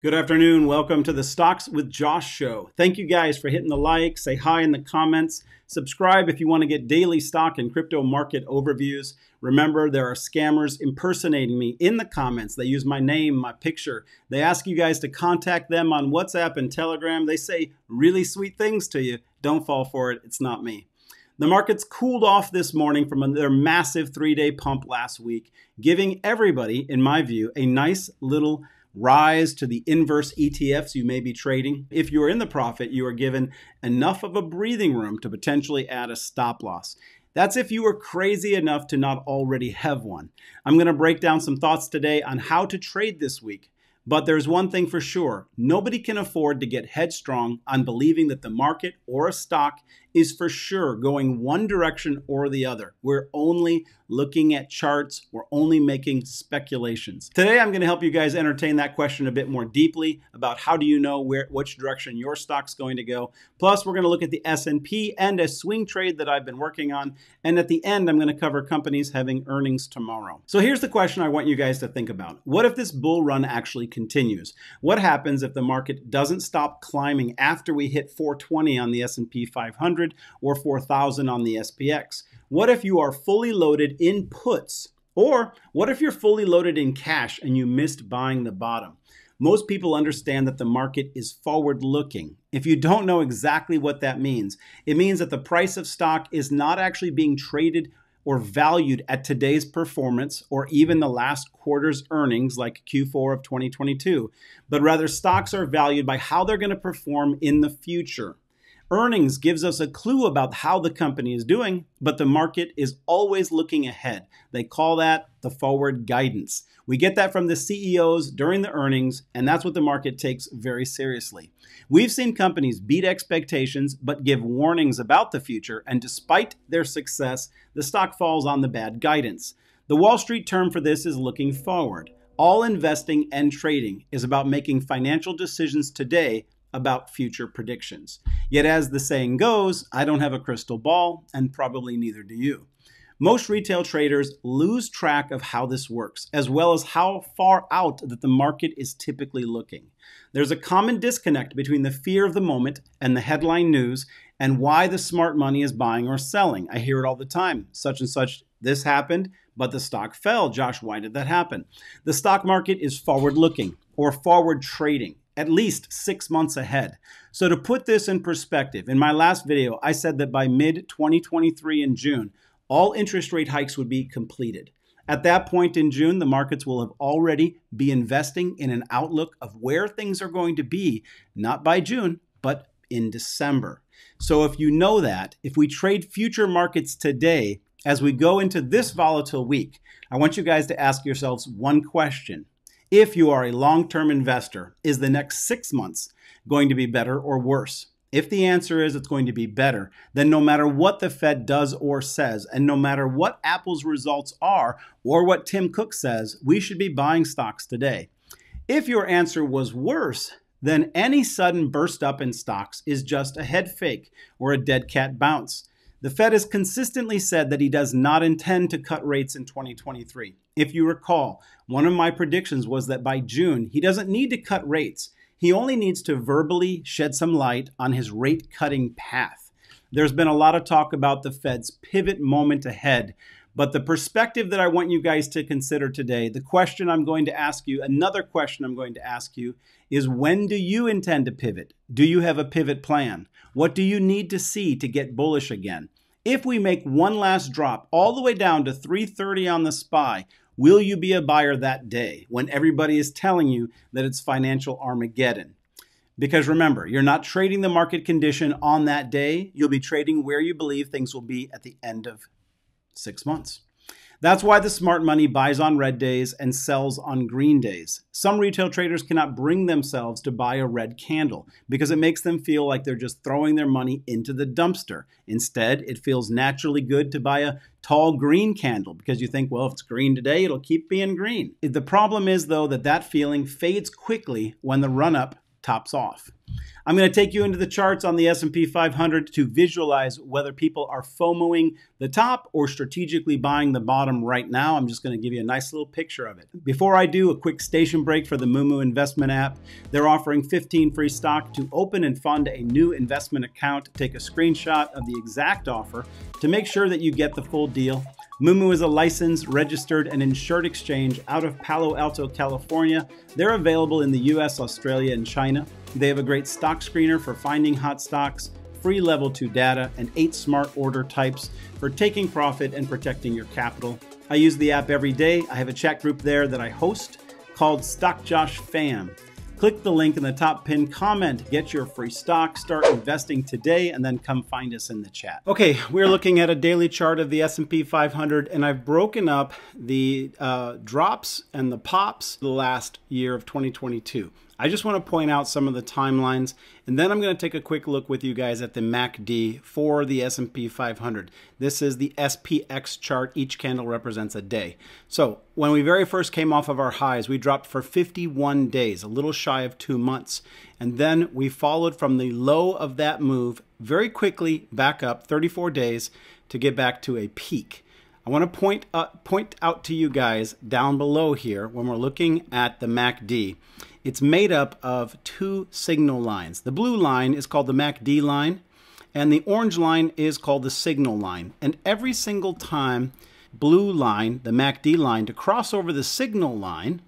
Good afternoon. Welcome to the Stocks with Josh show. Thank you guys for hitting the like, say hi in the comments, subscribe if you want to get daily stock and crypto market overviews. Remember, there are scammers impersonating me in the comments. They use my name, my picture. They ask you guys to contact them on WhatsApp and Telegram. They say really sweet things to you. Don't fall for it. It's not me. The markets cooled off this morning from their massive three-day pump last week, giving everybody, in my view, a nice little rise to the inverse ETFs you may be trading. If you are in the profit, you are given enough of a breathing room to potentially add a stop loss. That's if you are crazy enough to not already have one. I'm going to break down some thoughts today on how to trade this week. But there's one thing for sure. Nobody can afford to get headstrong on believing that the market or a stock is for sure going one direction or the other. We're only looking at charts. We're only making speculations. Today, I'm going to help you guys entertain that question a bit more deeply about how do you know which direction your stock's going to go. Plus, we're going to look at the S&P and a swing trade that I've been working on. And at the end, I'm going to cover companies having earnings tomorrow. So here's the question I want you guys to think about. What if this bull run actually continues? What happens if the market doesn't stop climbing after we hit 420 on the S&P 500 or 4,000 on the SPX? What if you are fully loaded in puts? Or what if you're fully loaded in cash and you missed buying the bottom? Most people understand that the market is forward-looking. If you don't know exactly what that means, it means that the price of stock is not actually being traded or valued at today's performance or even the last quarter's earnings like Q4 of 2022, but rather stocks are valued by how they're going to perform in the future. Earnings gives us a clue about how the company is doing, but the market is always looking ahead. They call that the forward guidance. We get that from the CEOs during the earnings, and that's what the market takes very seriously. We've seen companies beat expectations, but give warnings about the future, and despite their success, the stock falls on the bad guidance. The Wall Street term for this is looking forward. All investing and trading is about making financial decisions today about future predictions. Yet as the saying goes, I don't have a crystal ball, and probably neither do you. Most retail traders lose track of how this works, as well as how far out that the market is typically looking. There's a common disconnect between the fear of the moment and the headline news and why the smart money is buying or selling. I hear it all the time. Such and such, this happened, but the stock fell. Josh, why did that happen? The stock market is forward-looking or forward trading, at least 6 months ahead. So to put this in perspective, in my last video, I said that by mid-2023 in June, all interest rate hikes would be completed. At that point in June, the markets will have already be investing in an outlook of where things are going to be, not by June, but in December. So if you know that, if we trade future markets today, as we go into this volatile week, I want you guys to ask yourselves one question. If you are a long-term investor, is the next 6 months going to be better or worse? If the answer is it's going to be better, then no matter what the Fed does or says, and no matter what Apple's results are or what Tim Cook says, we should be buying stocks today. If your answer was worse, then any sudden burst up in stocks is just a head fake or a dead cat bounce. The Fed has consistently said that he does not intend to cut rates in 2023. If you recall, one of my predictions was that by June, he doesn't need to cut rates. He only needs to verbally shed some light on his rate-cutting path. There's been a lot of talk about the Fed's pivot moment ahead, but the perspective that I want you guys to consider today, the question I'm going to ask you, another question I'm going to ask you, is when do you intend to pivot? Do you have a pivot plan? What do you need to see to get bullish again? If we make one last drop all the way down to 330 on the SPY, will you be a buyer that day when everybody is telling you that it's financial Armageddon? Because remember, you're not trading the market condition on that day. You'll be trading where you believe things will be at the end of 6 months. That's why the smart money buys on red days and sells on green days. Some retail traders cannot bring themselves to buy a red candle because it makes them feel like they're just throwing their money into the dumpster. Instead, it feels naturally good to buy a tall green candle because you think, well, if it's green today, it'll keep being green. The problem is, though, that feeling fades quickly when the run-up tops off. I'm going to take you into the charts on the S&P 500 to visualize whether people are FOMOing the top or strategically buying the bottom right now. I'm just going to give you a nice little picture of it. Before I do, a quick station break for the Moomoo investment app. They're offering 15 free stock to open and fund a new investment account. Take a screenshot of the exact offer to make sure that you get the full deal. Moomoo is a licensed, registered, and insured exchange out of Palo Alto, California. They're available in the US, Australia, and China. They have a great stock screener for finding hot stocks, free level 2 data, and 8 smart order types for taking profit and protecting your capital. I use the app every day. I have a chat group there that I host called Stock Josh Fam. Click the link in the top pinned comment, get your free stock, start investing today, and then come find us in the chat. Okay, we're looking at a daily chart of the S&P 500, and I've broken up the drops and the pops the last year of 2022. I just want to point out some of the timelines, and then I'm going to take a quick look with you guys at the MACD for the S&P 500. This is the SPX chart. Each candle represents a day. So when we very first came off of our highs, we dropped for 51 days, a little shy of 2 months. And then we followed from the low of that move very quickly back up 34 days to get back to a peak. I want to point out to you guys down below here when we're looking at the MACD. It's made up of 2 signal lines. The blue line is called the MACD line, and the orange line is called the signal line. And every single time blue line, the MACD line, to cross over the signal line,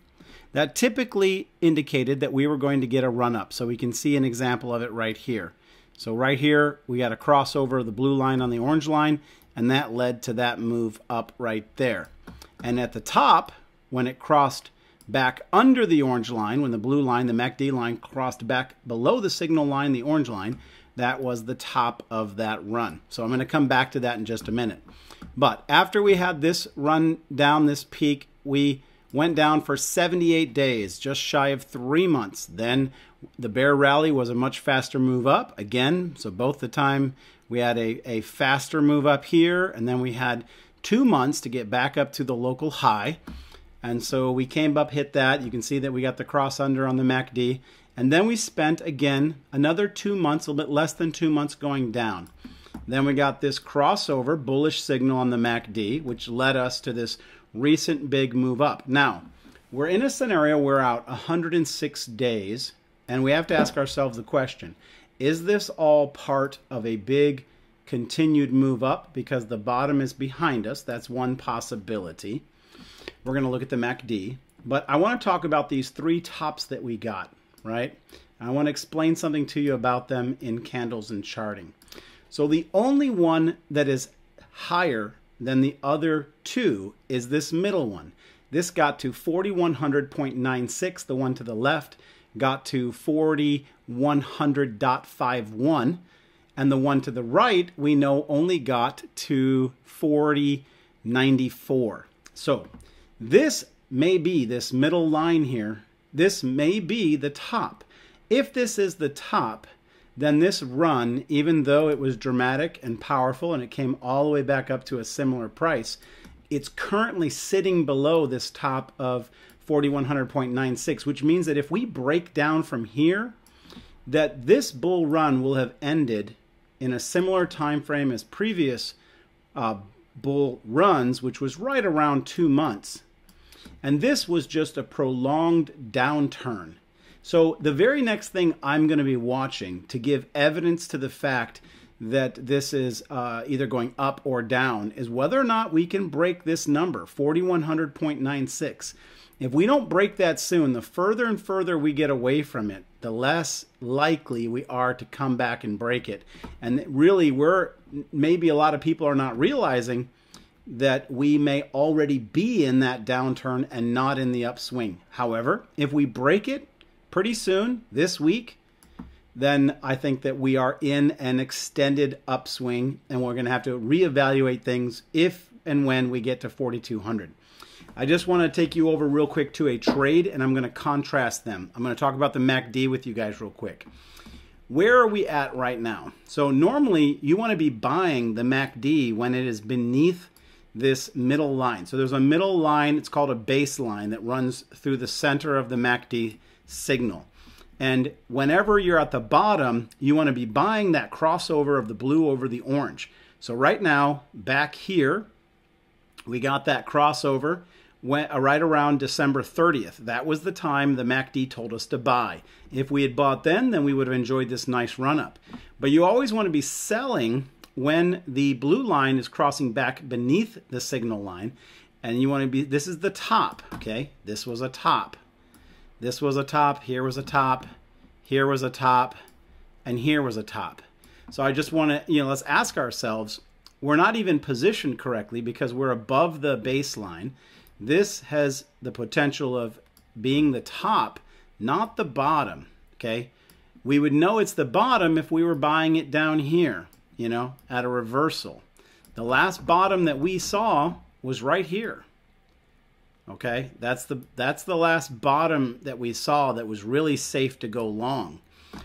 that typically indicated that we were going to get a run up. So we can see an example of it right here. So right here, we got a crossover, the blue line on the orange line, and that led to that move up right there. And at the top, when it crossed back under the orange line, when the blue line, the MACD line, crossed back below the signal line, the orange line, that was the top of that run. So I'm going to come back to that in just a minute. But after we had this run down, this peak, we went down for 78 days, just shy of 3 months. Then the bear rally was a much faster move up again. So both the time we had a faster move up here, and then we had 2 months to get back up to the local high. And so we came up, hit that. You can see that we got the cross under on the MACD. And then we spent, again, another 2 months, a little bit less than 2 months going down. Then we got this crossover, bullish signal on the MACD, which led us to this recent big move up. Now, we're in a scenario where we're out 106 days, and we have to ask ourselves the question, is this all part of a big continued move up because the bottom is behind us? That's one possibility. We're going to look at the MACD, but I want to talk about these 3 tops that we got, right? I want to explain something to you about them in candles and charting. So the only one that is higher than the other 2 is this middle one. This got to 4100.96. The one to the left got to 4100.51. And the one to the right, we know, only got to 4094. So this may be, this middle line here, this may be the top. If this is the top, then this run, even though it was dramatic and powerful and it came all the way back up to a similar price, it's currently sitting below this top of 4100.96, which means that if we break down from here, that this bull run will have ended in a similar time frame as previous bull runs, which was right around 2 months. And this was just a prolonged downturn. So the very next thing I'm going to be watching to give evidence to the fact that this is either going up or down is whether or not we can break this number, 4100.96. If we don't break that soon, the further and further we get away from it, the less likely we are to come back and break it. And really, maybe a lot of people are not realizing that we may already be in that downturn and not in the upswing. However, if we break it pretty soon, this week, then I think that we are in an extended upswing, and we're going to have to reevaluate things if and when we get to 4,200. I just want to take you over real quick to a trade, and I'm going to contrast them. I'm going to talk about the MACD with you guys real quick. Where are we at right now? So normally you want to be buying the MACD when it is beneath this middle line. So there's a middle line, it's called a baseline, that runs through the center of the MACD signal. And whenever you're at the bottom, you want to be buying that crossover of the blue over the orange. So right now, back here, we got that crossover right around December 30th. That was the time the MACD told us to buy. If we had bought then we would have enjoyed this nice run up. But you always want to be selling when the blue line is crossing back beneath the signal line. And you want to be, this is the top, okay? This was a top. This was a top, here was a top, here was a top, and here was a top. So I just want to, let's ask ourselves, we're not even positioned correctly because we're above the baseline. This has the potential of being the top, not the bottom, okay? We would know it's the bottom if we were buying it down here, at a reversal. The last bottom that we saw was right here. Okay, that's the last bottom that we saw that was really safe to go long.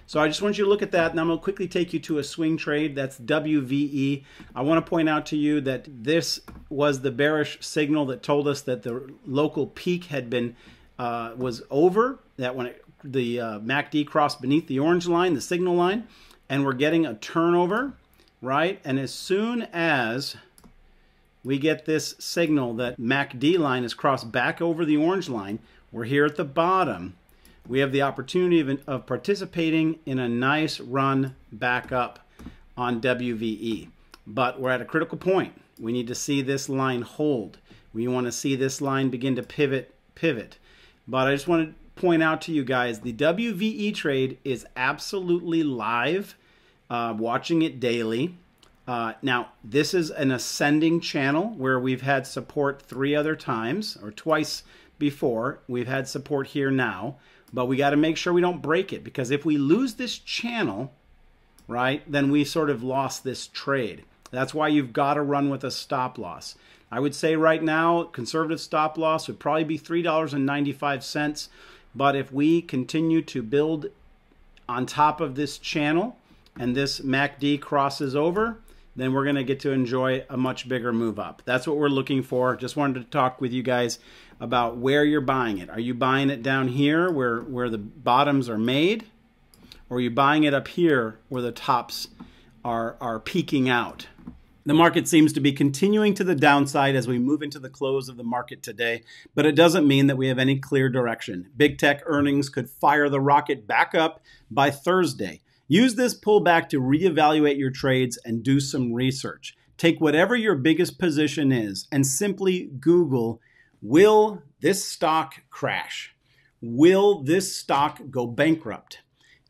So I just want you to look at that, and I'm going to quickly take you to a swing trade. That's WVE. I want to point out to you that this was the bearish signal that told us that the local peak had been was over. That when the MACD crossed beneath the orange line, the signal line, and we're getting a turnover, right? And as soon as we get this signal that MACD line is crossed back over the orange line, we're here at the bottom. We have the opportunity of participating in a nice run back up on WVE. But we're at a critical point. We need to see this line hold. We want to see this line begin to pivot. But I just want to point out to you guys, the WVE trade is absolutely live, watching it daily. Now, this is an ascending channel where we've had support 3 other times, or twice before. We've had support here now, but we got to make sure we don't break it, because if we lose this channel, right, then we sort of lost this trade. That's why you've got to run with a stop loss. I would say right now, conservative stop loss would probably be $3.95, but if we continue to build on top of this channel and this MACD crosses over, then we're going to get to enjoy a much bigger move up. That's what we're looking for. Just wanted to talk with you guys about where you're buying it. Are you buying it down here where the bottoms are made? Or are you buying it up here where the tops are peaking out? The market seems to be continuing to the downside as we move into the close of the market today, but it doesn't mean that we have any clear direction. Big tech earnings could fire the rocket back up by Thursday. Use this pullback to reevaluate your trades and do some research. Take whatever your biggest position is and simply Google, will this stock crash? Will this stock go bankrupt?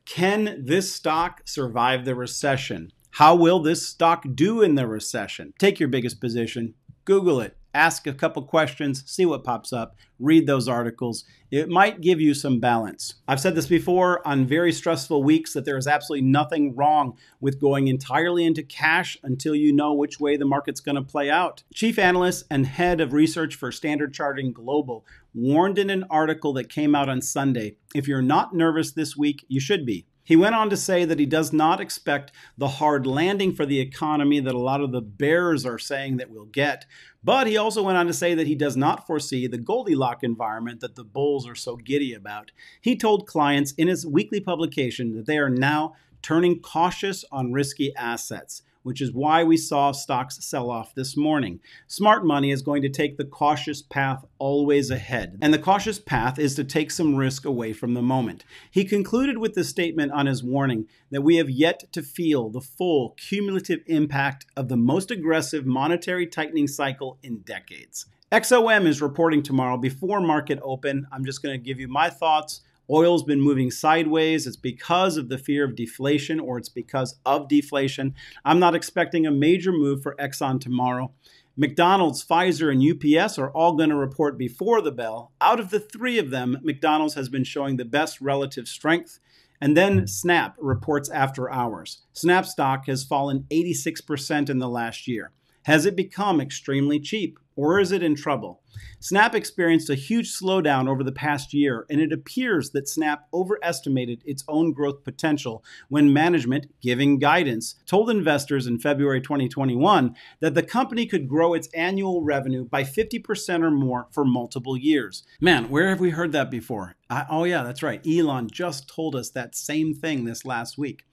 Can this stock survive the recession? How will this stock do in the recession? Take your biggest position, Google it, ask a couple questions, see what pops up, read those articles. It might give you some balance. I've said this before on very stressful weeks that there is absolutely nothing wrong with going entirely into cash until you know which way the market's going to play out. Chief analyst and head of research for Standard Charting Global warned in an article that came out on Sunday, if you're not nervous this week, you should be. He went on to say that he does not expect the hard landing for the economy that a lot of the bears are saying that we'll get. But he also went on to say that he does not foresee the Goldilocks environment that the bulls are so giddy about. He told clients in his weekly publication that they are now turning cautious on risky assets, which is why we saw stocks sell off this morning. Smart money is going to take the cautious path always ahead. And the cautious path is to take some risk away from the moment. He concluded with the statement on his warning that we have yet to feel the full cumulative impact of the most aggressive monetary tightening cycle in decades. XOM is reporting tomorrow before market open. I'm just going to give you my thoughts. Oil's been moving sideways. It's because of the fear of deflation, or it's because of deflation. I'm not expecting a major move for Exxon tomorrow. McDonald's, Pfizer, and UPS are all going to report before the bell. Out of the 3 of them, McDonald's has been showing the best relative strength. And then Snap reports after hours. Snap stock has fallen 86% in the last year. Has it become extremely cheap, or is it in trouble? Snap experienced a huge slowdown over the past year, and it appears that Snap overestimated its own growth potential when management, giving guidance, told investors in February 2021 that the company could grow its annual revenue by 50% or more for multiple years. Man, where have we heard that before? Oh yeah, that's right. Elon just told us that same thing this last week.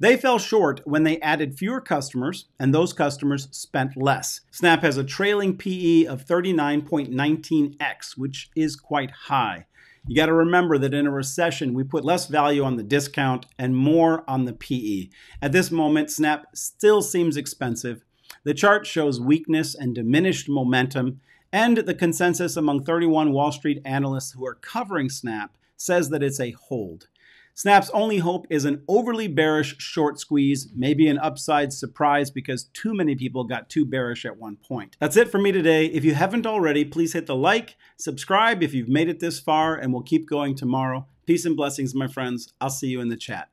They fell short when they added fewer customers, and those customers spent less. Snap has a trailing PE of 39.19x, which is quite high. You got to remember that in a recession, we put less value on the discount and more on the PE. At this moment, Snap still seems expensive. The chart shows weakness and diminished momentum, and the consensus among 31 Wall Street analysts who are covering Snap says that it's a hold. Snap's only hope is an overly bearish short squeeze, maybe an upside surprise because too many people got too bearish at one point. That's it for me today. If you haven't already, please hit the like, subscribe if you've made it this far, and we'll keep going tomorrow. Peace and blessings, my friends. I'll see you in the chat.